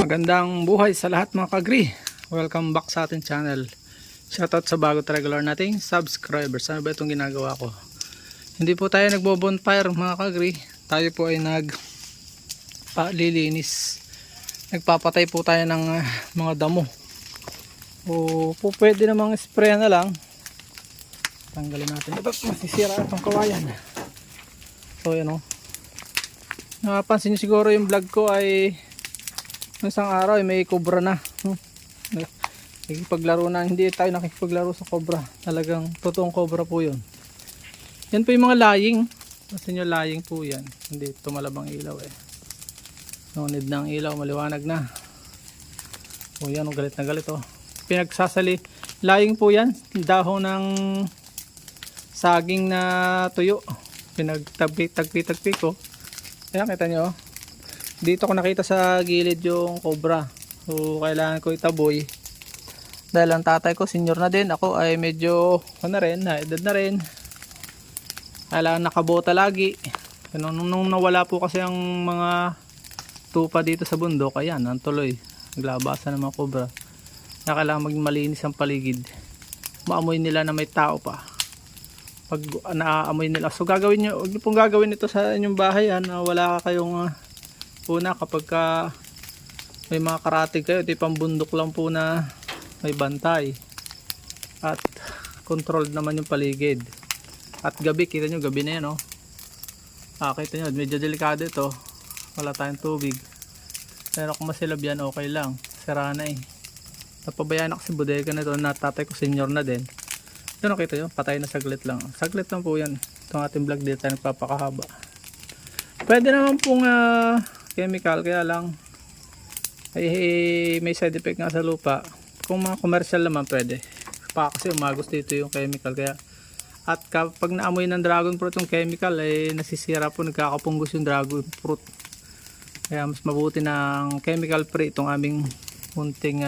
Magandang buhay sa lahat mga kagri. Welcome back sa ating channel. Shoutout sa bago at regular nating subscribers. Ano ba itong ginagawa ko? Hindi po tayo nagbo-bonfire mga kagri. Tayo po ay nagpalilinis. Nagpapatay po tayo ng mga damo. O po pwede namang spray na lang. Tanggalin natin. Ito masisira itong kawayan. So yan o. Napansin nyo siguro yung vlog ko ay isang araw ay may cobra na. Nakikipaglaro na. Hindi tayo nakikipaglaro sa cobra. Talagang totoong cobra po yun. Yan po yung mga lying. Kasi nyo lying po yan. Hindi tumalabang ilaw eh. No need ng ilaw. Maliwanag na. O yan o, galit na galit o. Pinagsasali. Lying po yan. Dahon ng saging na tuyo. Pinagtagpi ko. Ayan, kita nyo. Dito ko nakita sa gilid yung cobra. So kailangan ko itaboy. Dahil ang tatay ko senior na din. Ako ay medyo na edad na rin. Kailangan nakabota lagi. Nung nawala po kasi ang mga tupa dito sa bundok, ayan, ang tuloy. Naglabasan ng mga cobra. Kaya kailangan maging malinis ang paligid. Maamoy nila na may tao pa. Pag naaamoy nila. So gagawin nyo, huwag nyo pong gagawin ito sa inyong bahay. Wala kayong una kapag may mga karatig kayo, di pambundok lang po na may bantay. At controlled naman yung paligid. At gabi, kita nyo, gabi na yan, oh. Kita nyo, medyo delikado ito. Wala tayong tubig. Pero kung masilab yan, okay lang. Sira na eh. Napabayaan ako si bodega na ito, natatay ko senior na din. Ito nakita nyo, patay na saglit lang. Saglit lang po yan. Itong ating vlog dito, nagpapakahaba. Pwede naman pong chemical, kaya lang ay may side effect nga sa lupa. Kung mga commercial naman pwede pa, kasi umagos dito yung chemical. Kaya at kapag naamoy ng dragon fruit yung chemical ay nasisira po, nagkakapunggos yung dragon fruit. Kaya mas mabuti ng chemical free itong aming munting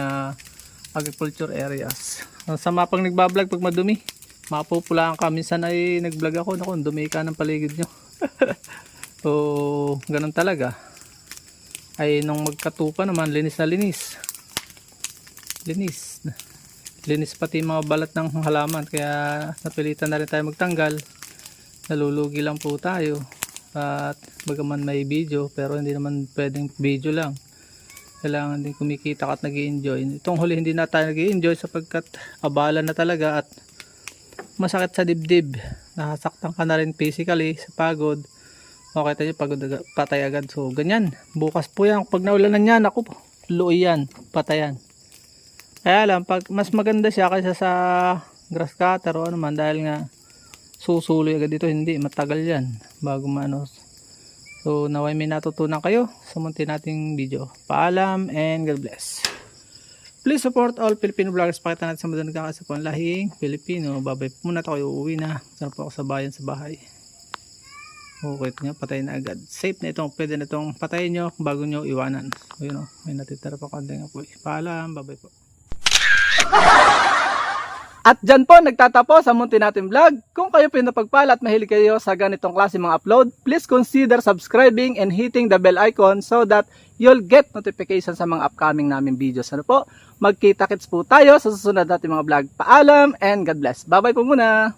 agriculture areas. Sa mapang nagbablog pag madumi, mapupulaan ka. Minsan ay nagblog ako, naku, dumi ka ng paligid nyo. So ganun talaga. Ay nung magkatupa naman, linis na linis. Linis pati mga balat ng halaman. Kaya napilitan na rin tayo magtanggal. Nalulugi lang po tayo. At bagaman may video, pero hindi naman pwedeng video lang. Kailangan din kumikita at nag-i-enjoy. Itong huli hindi na tayo nag-i-enjoy sapagkat abala na talaga at masakit sa dibdib. Nasaktan ka na rin physically sa pagod. Okay tayo, pagod patay agad. So ganyan, bukas po yan. Pag naulanan yan, ako luoy yan, patayan. Kaya lang, pag mas maganda siya kaysa sa grass cutter o ano man, dahil nga susuloy agad dito, hindi, matagal yan bago maano. So naway may natutunan kayo sa munti nating video. Paalam and God bless. Please support all Filipino vloggers. Pakita natin sa mga nagkakasapon lahing Filipino. Babay po muna tayo, uuwi na. Sana po ako sa bayan sa bahay. Okay nyo, patay na agad. Safe na itong, pwede na itong patayin nyo bago nyo iwanan. So yun o, may natitira pa kandeng apoy. Paalam, babay po. At dyan po nagtatapos ang munti natin vlog. Kung kayo pinapagpala at mahilig kayo sa ganitong klase mga upload, please consider subscribing and hitting the bell icon so that you'll get notification sa mga upcoming namin videos. Ano po? Magkita-kits po tayo sa susunod natin mga vlog. Paalam and God bless. Bye bye po muna.